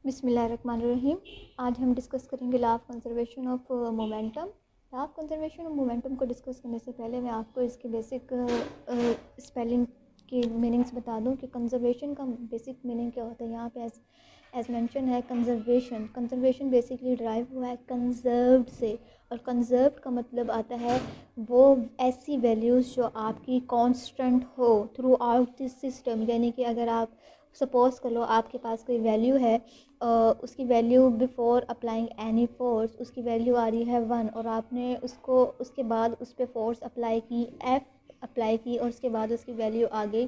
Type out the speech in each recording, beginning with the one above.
बिस्मिल्लाहिर्रहमानिर्रहीम। आज हम डिस्कस करेंगे law of conservation of momentum. Law of conservation of momentum को डिस्कस करने से पहले मैं आपको इसके बेसिक स्पेलिंग की मीनिंग्स बता दूं कि कंजर्वेशन का बेसिक मीनिंग क्या होता है। यहाँ पे एज मेंशन है कंजर्वेशन। कंजर्वेशन बेसिकली ड्राइव हुआ है कंजर्व्ड से, और कंजर्व्ड का मतलब आता है वो ऐसी वैल्यूज़ जो आपकी कांस्टेंट हो थ्रू आउट दिस सिस्टम। यानी कि अगर आप सपोज़ कर लो आपके पास कोई वैल्यू है, उसकी value before applying any force उसकी वैल्यू आ रही है 1, और आपने उसको उसके बाद उस पर फोर्स अप्लाई की, F अप्लाई की, और उसके बाद उसकी वैल्यू आ गई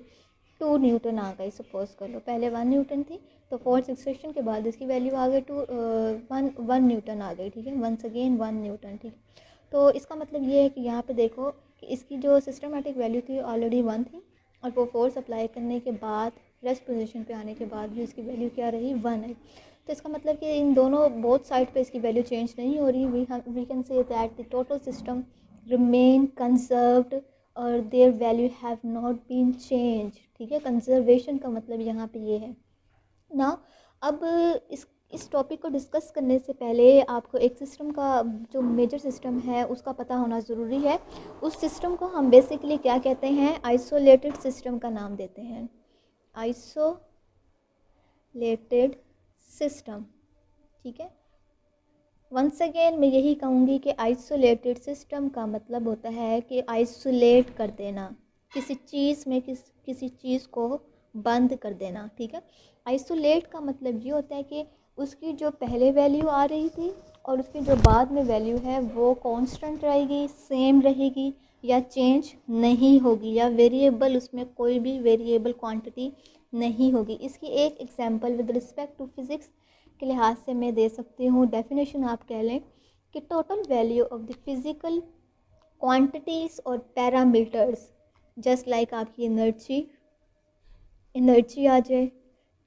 2 न्यूटन आ गई। सपोज़ कर लो पहले 1 न्यूटन थी, तो फोर्स एक्सर्शन के बाद इसकी वैल्यू आ गई 1 न्यूटन आ गई। ठीक है, वंस अगेन 1 न्यूटन। ठीक है, तो इसका मतलब ये है कि यहाँ पे देखो कि इसकी जो सिस्टमेटिक वैल्यू थी ऑलरेडी 1 थी, और वो फोर्स अप्लाई करने के बाद रेस्ट पोजीशन पे आने के बाद भी इसकी वैल्यू क्या रही 1 है। तो इसका मतलब कि इन दोनों बोथ साइड पे इसकी वैल्यू चेंज नहीं हो रही। We can say that the total system remain conserved और their value have not been change. ठीक है, कंजर्वेशन का मतलब यहाँ पे ये है ना। अब इस टॉपिक को डिस्कस करने से पहले आपको एक सिस्टम का जो मेजर सिस्टम है उसका पता होना ज़रूरी है। उस सिस्टम को हम बेसिकली क्या कहते हैं, आइसोलेटेड सिस्टम का नाम देते हैं, आइसोलेटेड सिस्टम। ठीक है, वंस अगेन मैं यही कहूँगी कि आइसोलेटेड सिस्टम का मतलब होता है कि आइसोलेट कर देना, किसी चीज़ में किसी चीज़ को बंद कर देना। ठीक है, आइसोलेट का मतलब ये होता है कि उसकी जो पहले वैल्यू आ रही थी और उसकी जो बाद में वैल्यू है वो कांस्टेंट रहेगी, सेम रहेगी, या चेंज नहीं होगी, या वेरिएबल उसमें कोई भी वेरिएबल क्वांटिटी नहीं होगी। इसकी एक example with respect to physics के लिहाज से मैं दे सकती हूँ। डेफिनेशन आप कह लें कि total value of the physical quantities और पैरामीटर्स जस्ट लाइक आपकी एनर्जी आ जाए,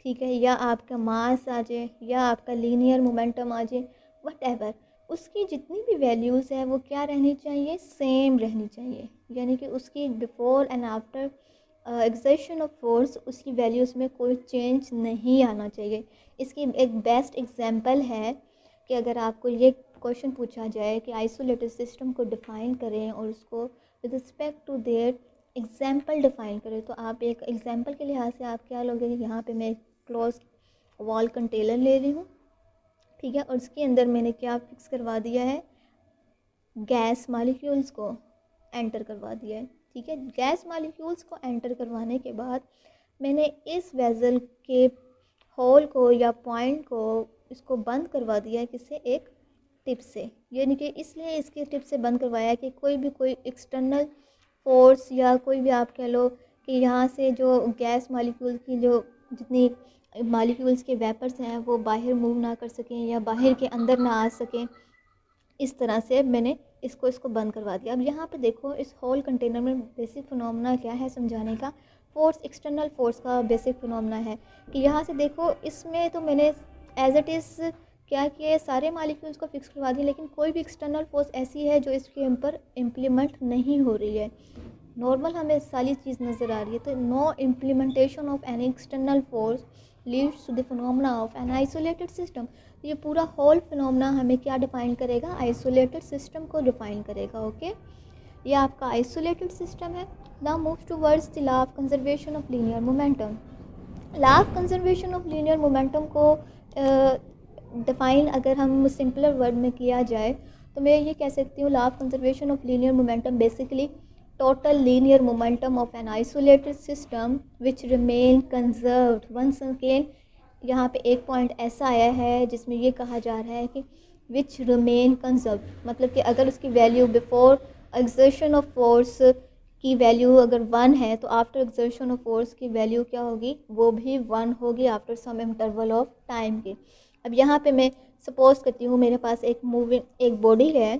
ठीक है, या आपका मास आ जाए, या आपका लीनियर मोमेंटम आ जाए, वट एवर, उसकी जितनी भी वैल्यूज़ है वो क्या रहनी चाहिए, सेम रहनी चाहिए। यानी कि उसकी before and after exertion of force उसकी वैल्यूज़ में कोई चेंज नहीं आना चाहिए। इसकी एक बेस्ट एग्जांपल है कि अगर आपको ये क्वेश्चन पूछा जाए कि आइसोलेटेड सिस्टम को डिफ़ाइन करें और उसको with respect to their example define करें, तो आप एक एग्जाम्पल के लिहाज से आप क्या लोगे। यहाँ पे मैं क्लोज वॉल कंटेनर ले रही हूँ, ठीक है, और इसके अंदर मैंने क्या फिक्स करवा दिया है, गैस मालिक्यूल्स को एंटर करवा दिया है। ठीक है, गैस मालिक्यूल्स को एंटर करवाने के बाद मैंने इस वेज़ल के होल को या पॉइंट को इसको बंद करवा दिया है, किससे, एक टिप से। यानी कि इसलिए इसकी टिप से बंद करवाया कि कोई एक्सटर्नल फोर्स या कोई भी आप कह लो कि यहाँ से जो गैस मालिक्यूल की जो जितनी मालिक्यूल्स के वेपर्स हैं वो बाहर मूव ना कर सकें या बाहर के अंदर ना आ सकें। इस तरह से मैंने इसको बंद करवा दिया। अब यहाँ पे देखो इस होल कंटेनर में बेसिक फिनोमेना क्या है समझाने का, फोर्स, एक्सटर्नल फोर्स का बेसिक फिनोमेना है कि यहाँ से देखो इसमें तो मैंने एज इट इज़ क्या किया, सारे मालिक्यूल्स को फिक्स करवा दिया, लेकिन कोई भी एक्सटर्नल फोर्स ऐसी है जो इसके ऊपर इम्प्लीमेंट नहीं हो रही है। नॉर्मल हमें सारी चीज़ नज़र आ रही है, तो no implementation of any external force leads to the phenomena of an isolated system. ये पूरा होल फिनोमेना हमें क्या डिफ़ाइन करेगा, आइसोलेटेड सिस्टम को डिफ़ाइन करेगा। ओके, ये आपका आइसोलेटेड सिस्टम है। Now move towards the law of conservation of linear momentum. Law of conservation of linear momentum को डिफ़ाइन अगर हम सिंपलर वर्ड में किया जाए तो मैं ये कह सकती हूँ, law of conservation of linear momentum basically total linear momentum of an isolated system which remain conserved. Once again यहाँ पे एक पॉइंट ऐसा आया है जिसमें ये कहा जा रहा है कि विच रिमेन कंजर्व्ड, मतलब कि अगर उसकी value before exertion of force की वैल्यू अगर 1 है तो आफ्टर एक्सर्शन ऑफ फोर्स की वैल्यू क्या होगी, वो भी 1 होगी after some interval of time के। अब यहाँ पे मैं सपोज करती हूँ मेरे पास एक मूविंग एक बॉडी है,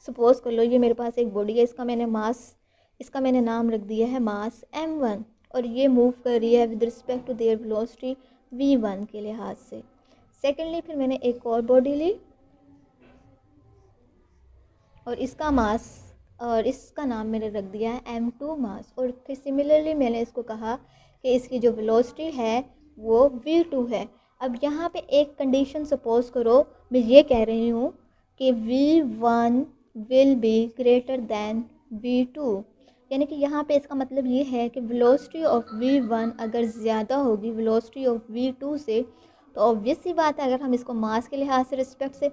सपोज कर लो ये मेरे पास एक बॉडी है, इसका मैंने नाम रख दिया है मास m1, और ये मूव कर रही है with respect to their velocity v1 के लिहाज से। सेकेंडली फिर मैंने एक और बॉडी ली और इसका मास और इसका नाम मैंने रख दिया है m2 मास, और फिर सिमिलरली मैंने इसको कहा कि इसकी जो वेलोसिटी है वो v2 है। अब यहाँ पे एक कंडीशन सपोज करो मैं ये कह रही हूँ कि V1 will be greater than V2, यानी कि यहाँ पे इसका मतलब ये है कि वेलोसिटी ऑफ V1 अगर ज़्यादा होगी वेलोसिटी ऑफ V2 से, तो ऑब्वियस सी बात है अगर हम इसको मास के लिहाज से रिस्पेक्ट से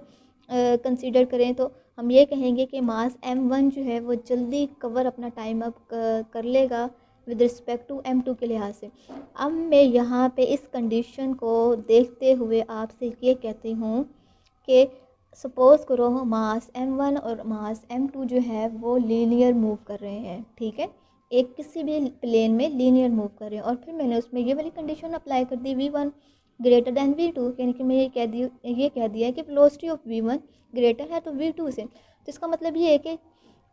कंसीडर करें तो हम ये कहेंगे कि मास M1 जो है वो जल्दी कवर अपना टाइम अप कर लेगा विद रिस्पेक्ट टू M2 के लिहाज से। अब मैं यहाँ पे इस कंडीशन को देखते हुए आपसे ये कहती हूँ कि सपोज़ करो मास M1 और मास M2 जो है वो लीनियर मूव कर रहे हैं, ठीक है, एक किसी भी प्लेन में लीनियर मूव कर रहे हैं, और फिर मैंने उसमें ये वाली कंडीशन अप्लाई कर दी V1 ग्रेटर दैन V2, यानी कि मैं ये कह दिया है कि वेलोसिटी ऑफ V1 ग्रेटर है तो V2 से, तो इसका मतलब ये है कि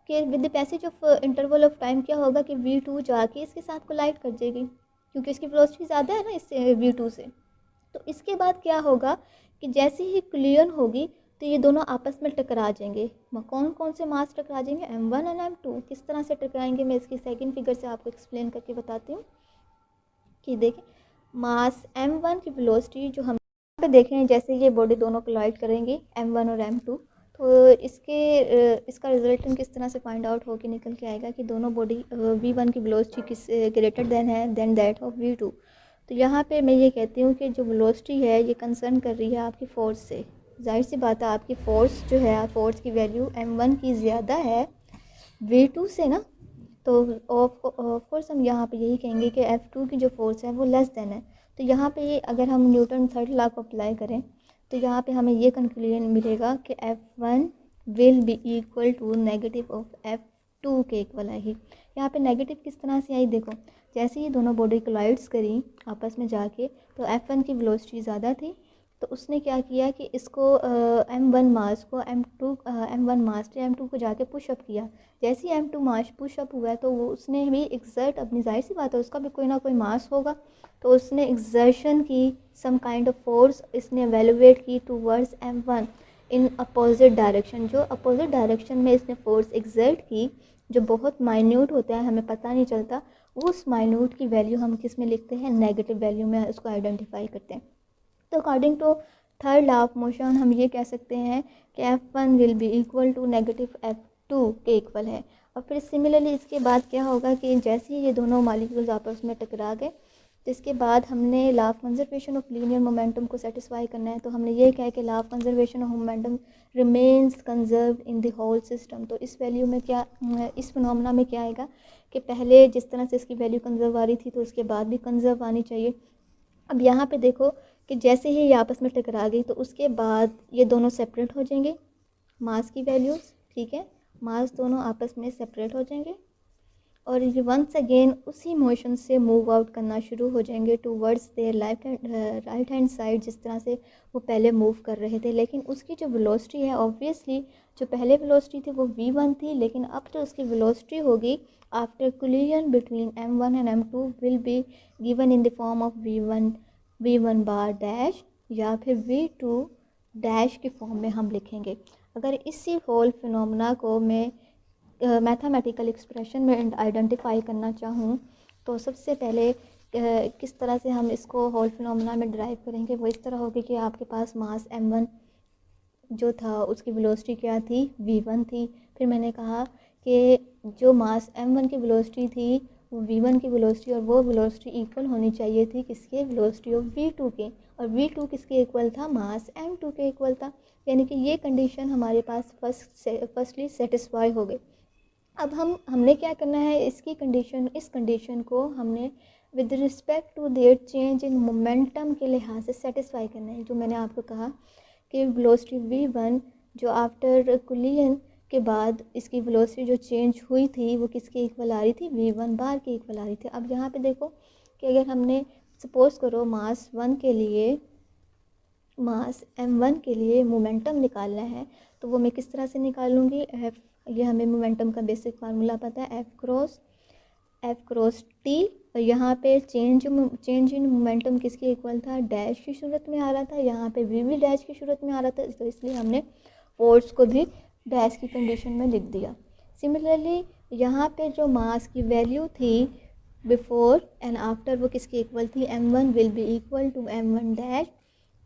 with the passage of interval of time क्या होगा कि V2 जाके इसके साथ कोलाइड कर जाएगी, क्योंकि इसकी वेलोसिटी ज़्यादा है ना इससे V2 से। तो इसके बाद क्या होगा कि जैसे ही क्लियर होगी तो ये दोनों आपस में टकरा जाएंगे। कौन कौन से मास टकरा जाएंगे, M1 एंड M2। किस तरह से टकराएंगे मैं इसकी सेकंड फिगर से आपको एक्सप्लेन करके बताती हूँ। कि देखें मास M1 की वेलोसिटी जो हम पे देख रहे हैं, जैसे ये बॉडी दोनों कोलाइड करेंगी M1 और M2, तो इसका रिजल्टेंट किस तरह से फाइंड आउट होकर निकल के आएगा कि दोनों बॉडी V1 की वेलोसिटी किस ग्रेटर देन है देन दैट ऑफ V2। तो यहाँ पे मैं ये कहती हूँ कि जो वेलोसिटी है ये कंसर्न कर रही है आपकी फोर्स से। जाहिर सी बात है आपकी फोर्स जो है, फोर्स की वैल्यू M1 की ज़्यादा है V2 से ना, तो ऑफ कोर्स हम यहाँ पे यही कहेंगे कि F2 की जो फोर्स है वो लेस देन है। तो यहाँ पे अगर हम न्यूटन थर्ड लॉ को अप्लाई करें तो यहाँ पे हमें ये कंक्लूजन मिलेगा कि F1 will be equal to negative of F2 के इक्वल आएगी। यहाँ पे नेगेटिव किस तरह से आई, देखो जैसे ही दोनों बॉडी कोलाइड्स करी आपस में जाके, तो F1 की वेलोसिटी ज़्यादा थी, तो उसने क्या किया कि इसको M1 मास को M1 मास से M2 को जाके पुशअप किया। जैसे ही M2 मास पुशअप हुआ तो वो उसने भी एक्सर्ट अपनी, जाहिर सी बात है उसका भी कोई ना कोई मास होगा, तो उसने एक्सर्शन की सम काइंड ऑफ फोर्स इसने एवेलुएट की towards M1 in opposite direction. जो अपोजिट डायरेक्शन में इसने फोर्स एक्सर्ट की, जो बहुत माइन्यूट होता है हमें पता नहीं चलता, उस माइन्यूट की वैल्यू हम किस में लिखते हैं, नेगेटिव वैल्यू में उसको आइडेंटिफाई करते हैं। तो according to third law of motion हम ये कह सकते हैं कि F1 will be equal to negative F2 के इक्वल है। और फिर सिमिलरली इसके बाद क्या होगा कि जैसे ही ये दोनों मॉलिक्यूल्स आपस में टकरा गए, तो इसके बाद हमने law of conservation of linear momentum को सेटिस्फाई करना है। तो हमने ये कहा कि law of conservation of momentum remains conserved in the whole system. तो इस वैल्यू में क्या, इस फिनोमेना में क्या आएगा कि पहले जिस तरह से इसकी वैल्यू कंजर्व आ रही थी तो उसके बाद भी कंजर्व आनी चाहिए। अब यहाँ पे देखो कि जैसे ही ये आपस में टकरा गई तो उसके बाद ये दोनों सेपरेट हो जाएंगे, मास की वैल्यूज़, ठीक है, मास दोनों आपस में सेपरेट हो जाएंगे, और ये वंस अगेन उसी मोशन से मूव आउट करना शुरू हो जाएंगे towards their right hand side, जिस तरह से वो पहले मूव कर रहे थे। लेकिन उसकी जो वेलोसिटी है, ऑब्वियसली जो पहले वेलोसिटी थी वो V1 थी, लेकिन अब जो उसकी वेलोसिटी होगी after collision between M1 and M2 will be given in the form of V1 bar dash या फिर V2 डैश के फॉर्म में हम लिखेंगे। अगर इसी होल फिनोमेना को मैं मैथमेटिकल एक्सप्रेशन में आइडेंटिफाई करना चाहूँ तो सबसे पहले किस तरह से हम इसको होल फिनोमेना में ड्राइव करेंगे, वो इस तरह होगी कि आपके पास मास M1 जो था उसकी वेलोसिटी क्या थी, V1 थी। फिर मैंने कहा कि जो मास M1 की वेलोसिटी थी वो V1 की वेलोसिटी, और वो वेलोसिटी इक्वल होनी चाहिए थी किसके, वेलोसिटी ऑफ V2 के, और V2 किसके इक्वल था, मास M2 के इक्वल था। यानी कि ये कंडीशन हमारे पास फर्स्टली सेटिस्फाई हो गई। अब हमने क्या करना है, इस कंडीशन को हमने with respect to their change in momentum के लिहाज से सेटिस्फाई करना है। जो मैंने आपको कहा कि वेलोसिटी V1 जो आफ्टर कोलिजन के बाद इसकी वेलोसिटी जो चेंज हुई थी वो किसके इक्वल आ रही थी, V1 बार के इक्वल आ रही थी। अब यहाँ पे देखो कि अगर हमने सपोज़ करो मास M1 के लिए मोमेंटम निकालना है, तो वो मैं किस तरह से निकालूंगी, ये हमें मोमेंटम का बेसिक फार्मूला पता है, एफ क्रॉस टी। और यहाँ पे चेंज इन मोमेंटम किसके इक्वल था, डैश की सूरत में आ रहा था, यहाँ पे वी डैश की सूरत में आ रहा था, तो इसलिए हमने फोर्स को भी डैश की कंडीशन में लिख दिया। सिमिलरली यहाँ पे जो मास की वैल्यू थी बिफोर एंड आफ्टर वो किसके इक्वल थी, M1 will be equal to M1 dash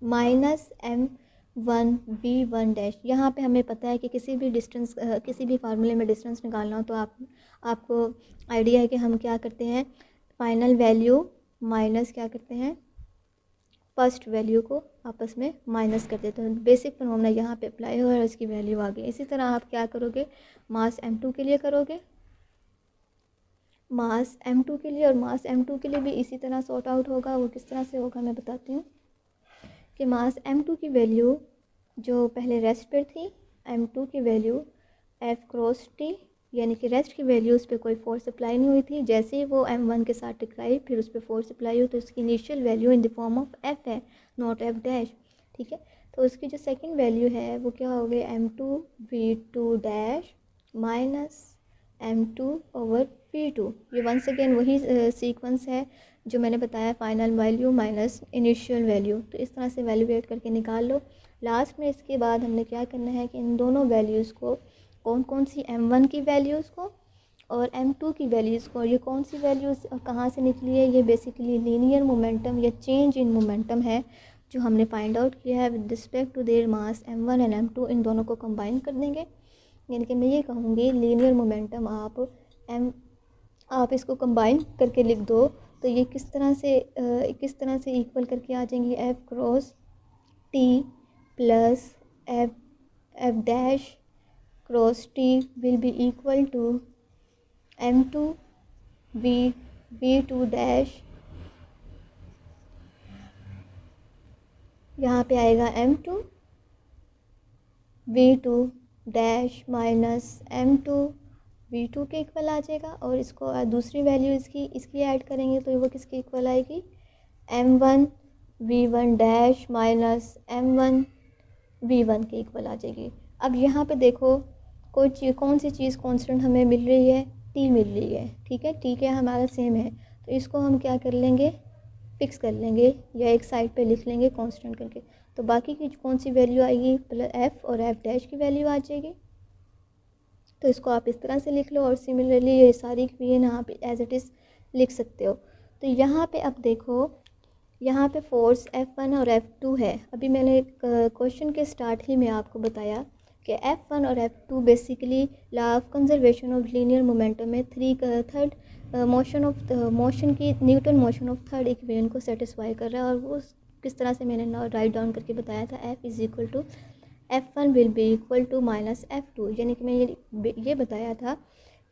minus m1v1 dash. यहाँ पे हमें पता है कि किसी भी डिस्टेंस किसी भी फार्मूले में डिस्टेंस निकालना हो तो आपको आइडिया है कि हम क्या करते हैं, फाइनल वैल्यू माइनस क्या करते हैं, फर्स्ट वैल्यू को आपस में माइनस कर देते हैं। बेसिक फिनोमेना यहाँ पे अप्लाई हो और इसकी वैल्यू आ गई। इसी तरह आप क्या करोगे, मास m2 के लिए करोगे, मास m2 के लिए, और मास m2 के लिए भी इसी तरह सॉर्ट आउट होगा। वो किस तरह से होगा मैं बताती हूँ कि मास m2 की वैल्यू जो पहले रेस्ट पर थी, m2 की वैल्यू F क्रॉस T, यानी कि रेस्ट की वैल्यू उस पर कोई फोर्स अप्लाई नहीं हुई थी। जैसे ही वो m1 के साथ टकराई फिर उस पर फोर्स अप्लाई हुई तो उसकी initial value in the form of f है, नॉट f डैश। ठीक है, तो उसकी जो सेकंड वैल्यू है वो क्या हो गई, m2v2 डैश माइनस m2/v2। ये वंस अगेन वही सीक्वेंस है जो मैंने बताया, final value minus initial value. तो इस तरह से वैल्यूएट करके निकाल लो। लास्ट में इसके बाद हमने क्या करना है कि इन दोनों वैल्यूज़ को, कौन कौन सी, m1 की वैल्यूज़ को और m2 की वैल्यूज़ को, और ये कौन सी वैल्यूज़ कहाँ से निकली है, ये बेसिकली लीनियर मोमेंटम या चेंज इन मोमेंटम है जो हमने फाइंड आउट किया है with respect to their mass m1 and m2। इन दोनों को कंबाइन कर देंगे, यानी कि मैं ये कहूँगी लीनियर मोमेंटम आप इसको कंबाइन करके लिख दो तो ये किस तरह से इक्वल करके आ जाएंगी, F cross T plus F dash cross T will be equal to m2v2 dash, यहाँ पे आएगा m2v2 डैश माइनस m2v2 के इक्वल आ जाएगा। और इसको दूसरी वैल्यू इसकी ऐड करेंगे तो वो किसके इक्वल आएगी, m1v1 डैश माइनस m1v1 के इक्वल आ जाएगी। अब यहाँ पे देखो कौन सी चीज़ कांस्टेंट हमें मिल रही है, t मिल रही है। ठीक है, t क्या हमारा सेम है तो इसको हम क्या कर लेंगे, फिक्स कर लेंगे या एक साइड पे लिख लेंगे कांस्टेंट करके। तो बाकी की कौन सी वैल्यू आएगी, प्लस f और f डैश की वैल्यू आ जाएगी। तो इसको आप इस तरह से लिख लो और सिमिलरली ये सारी इक्वेशन आप एज इट इज़ लिख सकते हो। तो यहाँ पे अब देखो, यहाँ पे फोर्स F1 और F2 है। अभी मैंने क्वेश्चन के स्टार्ट ही में आपको बताया कि F1 और F2 basically law of conservation of linear momentum में थर्ड मोशन की Newton motion of third equation को सेटिस्फाई कर रहा है। और वो किस तरह से मैंने राइट डाउन करके बताया था, F is equal to F1 will be equal to minus F2, यानी कि मैं ये बताया था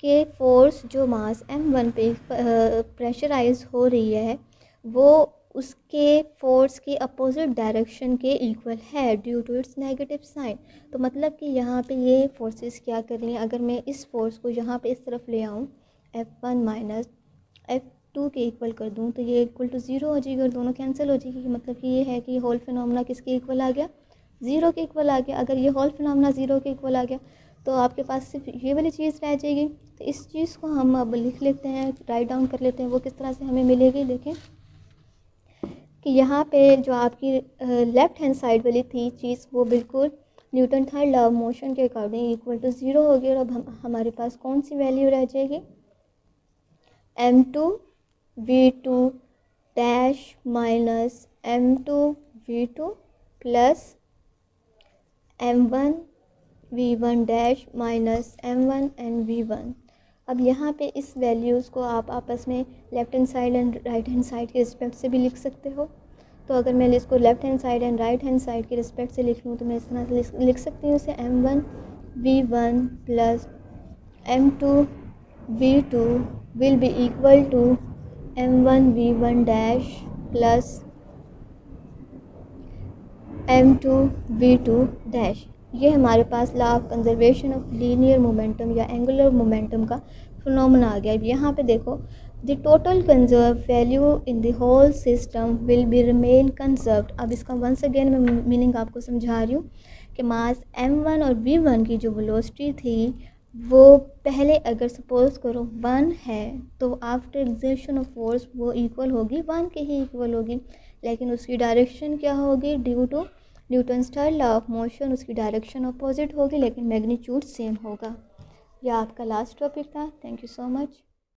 कि फोर्स जो मास m1 पे प्रेशराइज हो रही है वो उसके फोर्स के अपोजिट डायरेक्शन के इक्वल है due to its negative sign. तो मतलब कि यहाँ पे ये फोर्सेस क्या कर रही हैं, अगर मैं इस फोर्स को यहाँ पे इस तरफ ले आऊँ F1 माइनस F2 के इक्वल कर दूँ तो ये इक्वल टू ज़ीरो हो जाएगी और दोनों कैंसिल हो जाएगी। मतलब कि ये है कि होल फिनोमेना किसके इक्वल आ गया, ज़ीरो के इक्वल आ गया। अगर ये होल फिनोमेना ज़ीरो के इक्वल आ गया तो आपके पास सिर्फ ये वाली चीज़ रह जाएगी। तो इस चीज़ को हम अब लिख लेते हैं, राइट डाउन कर लेते हैं। वो किस तरह से हमें मिलेगी, देखें कि यहाँ पे जो आपकी लेफ़्ट हैंड साइड वाली थी चीज़ वो बिल्कुल Newton third law of motion के अकॉर्डिंग इक्वल टू ज़ीरो हो गई। और अब हमारे पास कौन सी वैल्यू रह जाएगी, m2v2 dash minus m2v2 plus m1v1 dash minus m1 and v1। अब यहाँ पे इस वैल्यूज़ को आप आपस में left hand side and right hand side के रिस्पेक्ट से भी लिख सकते हो। तो अगर मैं इसको left hand side and right hand side के रिस्पेक्ट से लिख लूँ तो मैं इस तरह से लिख सकती हूँ इसे m1v1 plus m2v2 will be equal to m1v1 dash plus m2v2 dash. ये हमारे पास law of conservation of linear momentum या एंगुलर मोमेंटम का फिनोमेना आ गया। यहाँ पे देखो, the total conserve value in the whole system will be remain conserved. अब इसका वंस अगेन मैं मीनिंग आपको समझा रही हूँ कि मास m1 और v1 की जो वेलोसिटी थी वो पहले अगर सपोज करो 1 है तो आफ्टर एक्सर्शन ऑफ फोर्स वो इक्वल होगी 1 के ही इक्वल होगी। लेकिन उसकी डायरेक्शन क्या होगी, due to Newton's third law of motion उसकी डायरेक्शन अपोजिट होगी लेकिन मैग्नीट्यूड सेम होगा। यह आपका लास्ट टॉपिक था। Thank you so much.